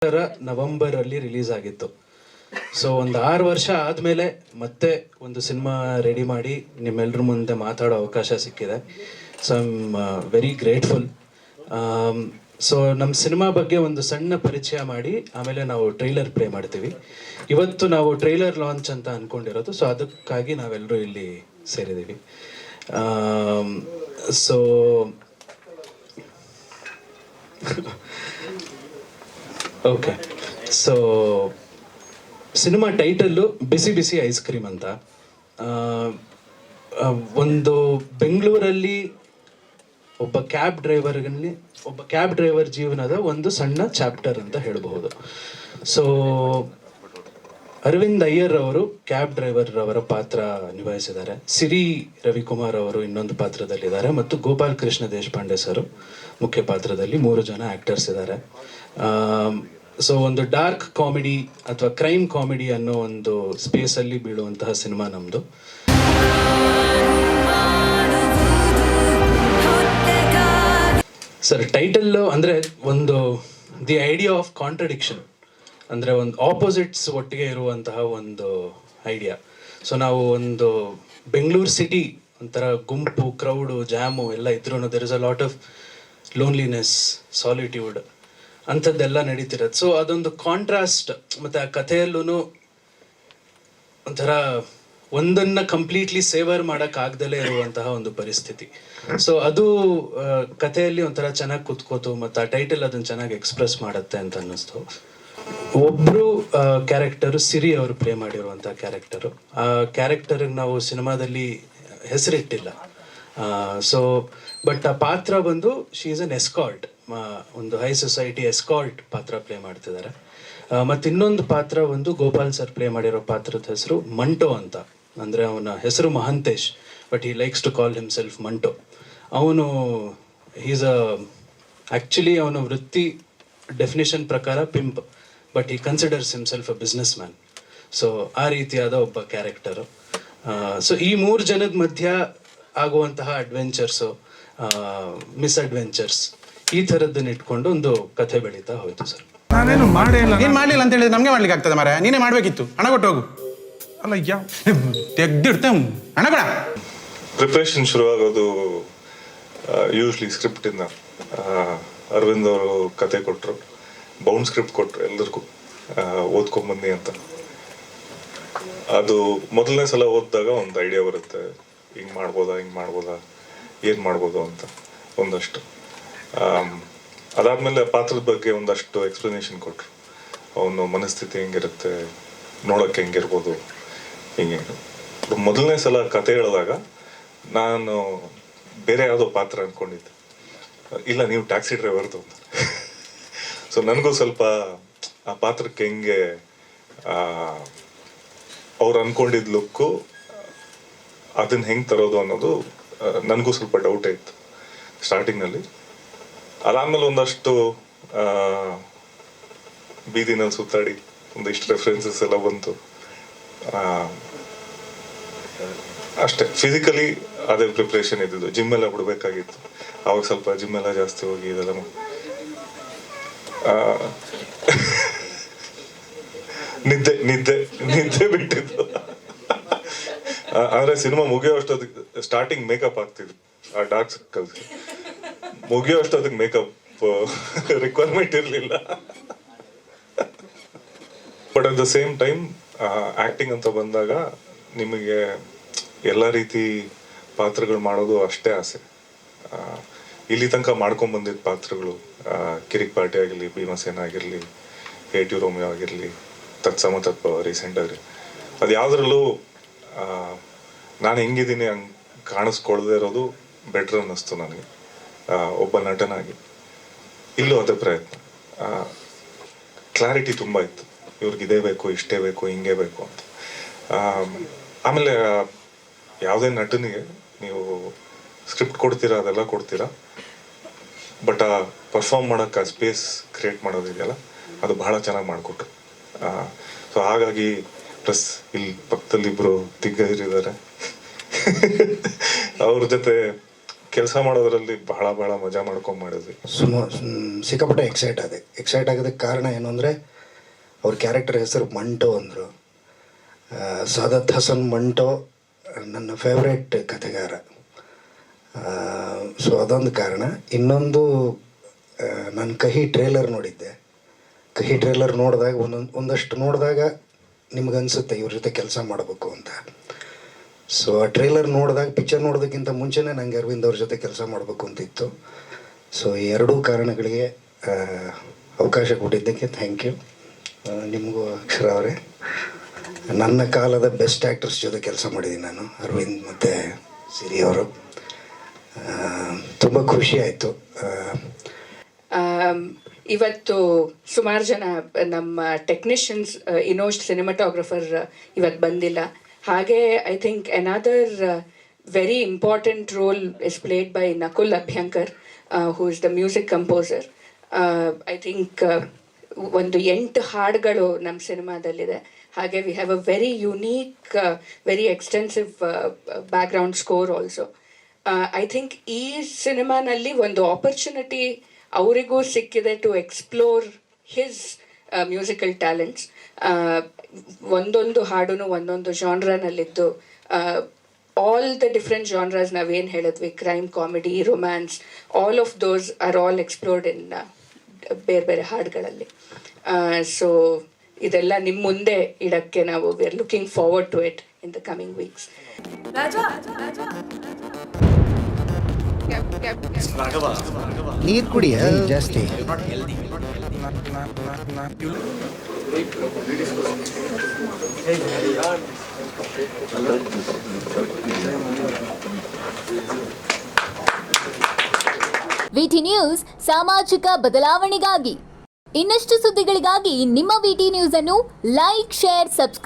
November ಅಲ್ಲಿ release ಆಗಿತ್ತು. So ಒಂದು 6 ವರ್ಷ ಆದಮೇಲೆ ಮತ್ತೆ ಒಂದು ಸಿನಿಮಾ ರೆಡಿ ಮಾಡಿ ನಿಮ್ಮೆಲ್ಲರ ಮುಂದೆ ಮಾತಾಡೋ ಅವಕಾಶ ಸಿಕ್ಕಿದೆ. So I am very grateful. So ನಮ್ಮ ಸಿನಿಮಾ ಬಗ್ಗೆ ಒಂದು ಸಣ್ಣ ಪರಿಚಯ ಮಾಡಿ ಆಮೇಲೆ ನಾವು ಟ್ರೈಲರ್ ಪ್ಲೇ ಮಾಡ್ತೀವಿ. ಇವತ್ತು ನಾವು ಟ್ರೈಲರ್ ಲಾಂಚ್ ಅಂತ ಅಂದ್ಕೊಂಡಿರೋದು. ಸೊ ಅದಕ್ಕಾಗಿ ನಾವೆಲ್ಲರೂ ಇಲ್ಲಿ ಸೇರಿದ್ದೀವಿ. So okay, so cinema title ಬಿಸಿ ಬಿಸಿ ಐಸ್ ಕ್ರೀಮ್ ಅಂತ. ಒಂದು ಬೆಂಗಳೂರಲ್ಲಿ ಒಬ್ಬ ಕ್ಯಾಬ್ ಡ್ರೈವರ್ ಜೀವನದ ಒಂದು ಸಣ್ಣ ಚಾಪ್ಟರ್ ಅಂತ ಹೇಳಬಹುದು. ಸೊ ಅರವಿಂದ್ ಅಯ್ಯರ್ ಅವರು ಕ್ಯಾಬ್ ಡ್ರೈವರ್ ಅವರ ಪಾತ್ರ ನಿಭಾಯಿಸಿದ್ದಾರೆ. ಸಿರಿ ರವಿಕುಮಾರ್ ಅವರು ಇನ್ನೊಂದು ಪಾತ್ರದಲ್ಲಿದ್ದಾರೆ ಮತ್ತು ಗೋಪಾಲ್ ಕೃಷ್ಣ ದೇಶಪಾಂಡೆ ಸರ್ ಮುಖ್ಯ ಪಾತ್ರದಲ್ಲಿ 3 ಜನ ಆಕ್ಟರ್ಸ್ ಇದ್ದಾರೆ. ಸೊ ಒಂದು ಡಾರ್ಕ್ ಕಾಮಿಡಿ ಅಥವಾ ಕ್ರೈಮ್ ಕಾಮಿಡಿ ಅನ್ನೋ ಒಂದು ಸ್ಪೇಸಲ್ಲಿ ಬೀಳುವಂತಹ ಸಿನಿಮಾ ನಮ್ಮದು. ಸರ್ ಟೈಟಲ್ಲು ಅಂದರೆ ಒಂದು ದಿ ಐಡಿಯಾ ಆಫ್ ಕಾಂಟ್ರಡಿಕ್ಷನ್, ಅಂದರೆ ಒಂದು ಆಪೋಸಿಟ್ಸ್ ಒಟ್ಟಿಗೆ ಇರುವಂತಹ ಒಂದು ಐಡಿಯಾ. ಸೊ ನಾವು ಒಂದು ಬೆಂಗಳೂರು ಸಿಟಿ ಒಂಥರ ಗುಂಪು, ಕ್ರೌಡು, ಜಾಮು ಎಲ್ಲ ಇದ್ರೂ there is a lot of loneliness, solitude ಅಂಥದ್ದೆಲ್ಲ ನಡೀತಿರೋದು. ಸೊ ಅದೊಂದು ಕಾಂಟ್ರಾಸ್ಟ್. ಮತ್ತು ಆ ಕಥೆಯಲ್ಲೂ ಒಂಥರ ಒಂದನ್ನು ಕಂಪ್ಲೀಟ್ಲಿ ಸೇವರ್ ಮಾಡೋಕ್ಕಾಗ್ದಲೇ ಇರುವಂತಹ ಒಂದು ಪರಿಸ್ಥಿತಿ. ಸೊ ಅದು ಕಥೆಯಲ್ಲಿ ಒಂಥರ ಚೆನ್ನಾಗಿ ಕುತ್ಕೋತು ಮತ್ತು ಆ ಟೈಟಲ್ ಅದನ್ನು ಚೆನ್ನಾಗಿ ಎಕ್ಸ್ಪ್ರೆಸ್ ಮಾಡುತ್ತೆ ಅಂತ ಅನ್ನಿಸ್ತು. ಒಬ್ಬರು ಕ್ಯಾರೆಕ್ಟರು ಸಿರಿ ಅವರು ಪ್ಲೇ ಮಾಡಿರುವಂಥ ಕ್ಯಾರೆಕ್ಟರು. ಆ ಕ್ಯಾರೆಕ್ಟರ್ಗೆ ನಾವು ಸಿನಿಮಾದಲ್ಲಿ ಹೆಸರಿಟ್ಟಿಲ್ಲ. ಸೊ ಬಟ್ ಆ ಪಾತ್ರ ಬಂದು ಶಿ ಈಸ್ ಅನ್ ಎಸ್ಕಾಲ್ಟ್, ಒಂದು ಹೈ ಸೊಸೈಟಿ ಎಸ್ಕಾಲ್ಟ್ ಪಾತ್ರ ಪ್ಲೇ ಮಾಡ್ತಿದ್ದಾರೆ. ಮತ್ತು ಇನ್ನೊಂದು ಪಾತ್ರ ಒಂದು ಗೋಪಾಲ್ ಸರ್ ಪ್ಲೇ ಮಾಡಿರೋ ಪಾತ್ರದ ಹೆಸರು ಮಂಟೋ ಅಂತ. ಅಂದರೆ ಅವನ ಹೆಸರು Mahantesh, but he likes to call himself Manto. ಅವನು ಈಸ್ ಆ್ಯಕ್ಚುಲಿ ಅವನ ವೃತ್ತಿ ಡೆಫಿನೇಷನ್ ಪ್ರಕಾರ pimp, but he considers himself a businessman. So ಆ ರೀತಿಯಾದ ಒಬ್ಬ ಕ್ಯಾರೆಕ್ಟರು. ಸೊ ಈ 3 ಜನದ ಮಧ್ಯ ಆಗುವಂತಹ ಅಡ್ವೆಂಚರ್ಸು, ಮಿಸ್ಅಡ್ವೆಂಚರ್ಸ್, ಈ ಥರದ್ದನ್ನು ಇಟ್ಕೊಂಡು ಒಂದು ಕಥೆ ಬೆಳೀತಾ ಹೋಯ್ತು ಸರ್. ನಾನೇನು ಮಾಡಿಲ್ಲ. ನೀನು ಮಾಡಲಿಲ್ಲ ಅಂತ ಹೇಳಿದ್ರೆ ನಮಗೆ ಮಾಡ್ಲಿಕ್ಕೆ ಆಗ್ತದೆ ಮಾರ. ನೀನೇ ಮಾಡಬೇಕಿತ್ತು. ಹಣ ಕೊಟ್ಟು ಹೋಗು. ಅಲ್ಲ ಯಾವ ತೆಗ್ದಿಡ್ತೆ ಹಣ ಕೊಡ. ಪ್ರಿಪ್ರೇಷನ್ ಶುರುವಾಗೋದು ಯೂಶ್ಲಿ ಸ್ಕ್ರಿಪ್ಟಿಂದ. ಅರವಿಂದ್ ಅವರು ಕತೆ ಕೊಟ್ಟರು, ಬೌಂಡ್ ಸ್ಕ್ರಿಪ್ಟ್ ಕೊಟ್ಟರು ಎಲ್ಲರಿಗೂ, ಓದ್ಕೊಂಬಂದಿ ಅಂತ. ಅದು ಮೊದಲನೇ ಸಲ ಓದಿದಾಗ ಒಂದು ಐಡಿಯಾ ಬರುತ್ತೆ, ಹಿಂಗೆ ಮಾಡ್ಬೋದಾ ಏನು ಮಾಡ್ಬೋದು ಅಂತ ಒಂದಷ್ಟು. ಅದಾದಮೇಲೆ ಪಾತ್ರದ ಬಗ್ಗೆ ಒಂದಷ್ಟು ಎಕ್ಸ್ಪ್ಲನೇಷನ್ ಕೊಟ್ಟರು. ಅವನು ಮನಸ್ಥಿತಿ ಹೆಂಗಿರುತ್ತೆ, ನೋಡೋಕ್ಕೆ ಹೆಂಗಿರ್ಬೋದು, ಹಿಂಗೆ. ಮೊದಲನೇ ಸಲ ಕತೆ ಹೇಳಿದಾಗ ನಾನು ಬೇರೆ ಯಾವುದೋ ಪಾತ್ರ ಅಂದ್ಕೊಂಡಿದ್ದೆ. ಇಲ್ಲ, ನೀವು ಟ್ಯಾಕ್ಸಿ ಡ್ರೈವರ್ದು ಅಂತ. ಸೊ ನನಗೂ ಸ್ವಲ್ಪ ಆ ಪಾತ್ರಕ್ಕೆ ಹೆಂಗೆ ಅವ್ರು ಅಂದ್ಕೊಂಡಿದ್ದ ಲುಕ್ಕು ಅದನ್ನು ಹೆಂಗೆ ತರೋದು ಅನ್ನೋದು ನನಗೂ ಸ್ವಲ್ಪ ಡೌಟೇ ಇತ್ತು ಸ್ಟಾರ್ಟಿಂಗ್ನಲ್ಲಿ. ಅದಾದಮೇಲೆ ಒಂದಷ್ಟು ಬೀದಿನಲ್ಲಿ ಸುತ್ತಾಡಿ ಒಂದಿಷ್ಟು ರೆಫರೆನ್ಸಸ್ ಎಲ್ಲ ಬಂತು ಅಷ್ಟೇ. ಫಿಸಿಕಲಿ ಅದೇ ಪ್ರಿಪ್ರೇಷನ್ ಇದ್ದಿದ್ದು. ಜಿಮ್ ಎಲ್ಲ ಬಿಡಬೇಕಾಗಿತ್ತು. ಅವಾಗ ಸ್ವಲ್ಪ ಜಿಮ್ ಎಲ್ಲ ಜಾಸ್ತಿ ಹೋಗಿ ಇದೆಲ್ಲ ನಿದ್ದೆ ಬಿಟ್ಟಿದ್ದು. ಅಂದ್ರೆ ಸಿನಿಮಾ ಮುಗಿಯೋ ಅಷ್ಟೊತ್ತಿಗೆ ಸ್ಟಾರ್ಟಿಂಗ್ ಮೇಕಪ್ ಆಗ್ತಿದ್ರು. ಆ ಡಾರ್ಕ್ ಸರ್ಕಲ್ಸ್ ಮುಗಿಯೋ ಅಷ್ಟೊತ್ತಿಗೆ ಮೇಕಪ್ ರಿಕ್ವೈರ್ಮೆಂಟ್ ಇರಲಿಲ್ಲ. But at the same time acting ಅಂತ ಬಂದಾಗ ನಿಮಗೆ ಎಲ್ಲ ರೀತಿ ಪಾತ್ರಗಳು ಮಾಡೋದು ಅಷ್ಟೇ ಆಸೆ. ಇಲ್ಲಿ ತನಕ ಮಾಡ್ಕೊಂಡು ಬಂದಿದ್ದ ಪಾತ್ರಗಳು, ಕಿರಿಕ್ ಪಾರ್ಟಿ ಆಗಿರಲಿ, ಭೀಮಸೇನ ಆಗಿರಲಿ, ಏಟು ರೋಮಿಯೋ ಆಗಿರಲಿ, ತತ್ಸಮ ತತ್ವ ರೀಸೆಂಟಾಗಿ, ಅದು ಯಾವುದ್ರಲ್ಲೂ ನಾನು ಹೆಂಗಿದ್ದೀನಿ ಹಂಗೆ ಕಾಣಿಸ್ಕೊಳ್ದೇ ಇರೋದು ಬೆಟ್ರ್ ಅನ್ನಿಸ್ತು ನನಗೆ ಒಬ್ಬ ನಟನಾಗಿ. ಇಲ್ಲೂ ಅದೇ ಪ್ರಯತ್ನ. ಕ್ಲಾರಿಟಿ ತುಂಬ ಇತ್ತು, ಇವ್ರಿಗೆ ಇದೇ ಬೇಕು, ಇಷ್ಟೇ ಬೇಕು, ಹಿಂಗೆ ಬೇಕು ಅಂತ. ಆಮೇಲೆ ಯಾವುದೇ ನಟನಿಗೆ ನೀವು ಸ್ಕ್ರಿಪ್ಟ್ ಕೊಡ್ತೀರಾ, ಅದೆಲ್ಲ ಕೊಡ್ತೀರಾ, ಬಟ್ ಆ ಪರ್ಫಾರ್ಮ್ ಮಾಡೋಕ್ಕೆ ಆ ಸ್ಪೇಸ್ ಕ್ರಿಯೇಟ್ ಮಾಡೋದಿದೆಯಲ್ಲ, ಅದು ಬಹಳ ಚೆನ್ನಾಗಿ ಮಾಡಿಕೊಟ್ರು. ಸೊ ಹಾಗಾಗಿ ಪ್ಲಸ್ ಇಲ್ಲಿ ಪಕ್ಕದಲ್ಲಿ ಇಬ್ಬರು ದಿಗ್ಗಜರಿದ್ದಾರೆ. ಅವ್ರ ಜೊತೆ ಕೆಲಸ ಮಾಡೋದ್ರಲ್ಲಿ ಬಹಳ ಬಹಳ ಮಜಾ ಮಾಡ್ಕೊಂಡು ಮಾಡಿದ್ವಿ. ಸಿಕ್ಕಾಪಟ್ಟೆ ಎಕ್ಸೈಟ್ ಆಗೋದಕ್ಕೆ ಕಾರಣ ಏನು ಅಂದರೆ ಅವ್ರ ಕ್ಯಾರೆಕ್ಟರ್ ಹೆಸರು ಮಂಟೋ ಅಂದರು. ಸಾದತ್ ಹಸನ್ ಮಂಟೋ ನನ್ನ ಫೇವ್ರೇಟ್ ಕಥೆಗಾರ. ಸೊ ಅದೊಂದು ಕಾರಣ. ಇನ್ನೊಂದು ನಾನು ಕಹಿ ಟ್ರೇಲರ್ ನೋಡಿದ್ದೆ. ಕಹಿ ಟ್ರೇಲರ್ ನೋಡಿದಾಗ ಒಂದಷ್ಟು ನೋಡಿದಾಗ ನಿಮಗನ್ಸುತ್ತೆ ಇವ್ರ ಜೊತೆ ಕೆಲಸ ಮಾಡಬೇಕು ಅಂತ. ಸೊ ಆ ಟ್ರೇಲರ್ ನೋಡಿದಾಗ, ಪಿಕ್ಚರ್ ನೋಡೋದಕ್ಕಿಂತ ಮುಂಚೆನೇ ನನಗೆ ಅರವಿಂದ್ ಅವ್ರ ಜೊತೆ ಕೆಲಸ ಮಾಡಬೇಕು ಅಂತಿತ್ತು. ಸೊ ಈ ಎರಡೂ ಕಾರಣಗಳಿಗೆ ಅವಕಾಶ ಕೊಟ್ಟಿದ್ದಕ್ಕೆ ಥ್ಯಾಂಕ್ ಯು. ನಿಮಗೂ ಅಕ್ಷರ ಅವರೇ, ನನ್ನ ಕಾಲದ ಬೆಸ್ಟ್ ಆ್ಯಕ್ಟರ್ಸ್ ಜೊತೆ ಕೆಲಸ ಮಾಡಿದ್ದೀನಿ ನಾನು, ಅರವಿಂದ್ ಮತ್ತು ಸಿರಿ ಅವರು. ತುಂಬ ಖುಷಿ ಆಯಿತು. ಇವತ್ತು ಸುಮಾರು ಜನ ನಮ್ಮ ಟೆಕ್ನಿಷಿಯನ್ಸ್, ಇನೋಜ್ ಸಿನಿಮಾಟೋಗ್ರಫರ್ ಇವತ್ತು ಬಂದಿಲ್ಲ. ಹಾಗೆ I think another very important role is played by Nakul Abhyankar, who is the music composer. I think ಒಂದು 8 ಹಾಡುಗಳು ನಮ್ಮ ಸಿನಿಮಾದಲ್ಲಿದೆ. ಹಾಗೆ we have a very unique, very extensive background score also. I think ಈ ಸಿನಿಮಾನಲ್ಲಿ ಒಂದು ಆಪರ್ಚುನಿಟಿ ಅವರಿಗೂ ಸಿಕ್ಕಿದೆ to explore his musical talents. ಒಂದೊಂದು ಹಾಡು ಒಂದೊಂದು ಜಾನ್ರನಲ್ಲಿದ್ದು, ಆಲ್ ದ ಡಿಫ್ರೆಂಟ್ ಜಾನ್ರಾಸ್ ನಾವೇನು ಹೇಳಿದ್ವಿ, crime, comedy, romance, all of those are all explored ಇನ್ ಬೇರೆ ಬೇರೆ ಹಾಡುಗಳಲ್ಲಿ. ಸೊ ಇದೆಲ್ಲ ನಿಮ್ಮ ಮುಂದೆ ಇಡಕ್ಕೆ ನಾವು we are looking forward to it in the coming weeks. ನೀರು ಕುಡಿಯ ಜಾಸ್ತಿ. ವಿಟಿ ನ್ಯೂಸ್ ಸಾಮಾಜಿಕ ಬದಲಾವಣೆಗಾಗಿ. ಇನ್ನಷ್ಟು ಸುದ್ದಿಗಳಿಗಾಗಿ ನಿಮ್ಮ ವಿಟಿ ನ್ಯೂಸ್ ಅನ್ನು ಲೈಕ್, ಶೇರ್, ಸಬ್ಸ್ಕ್ರೈಬ್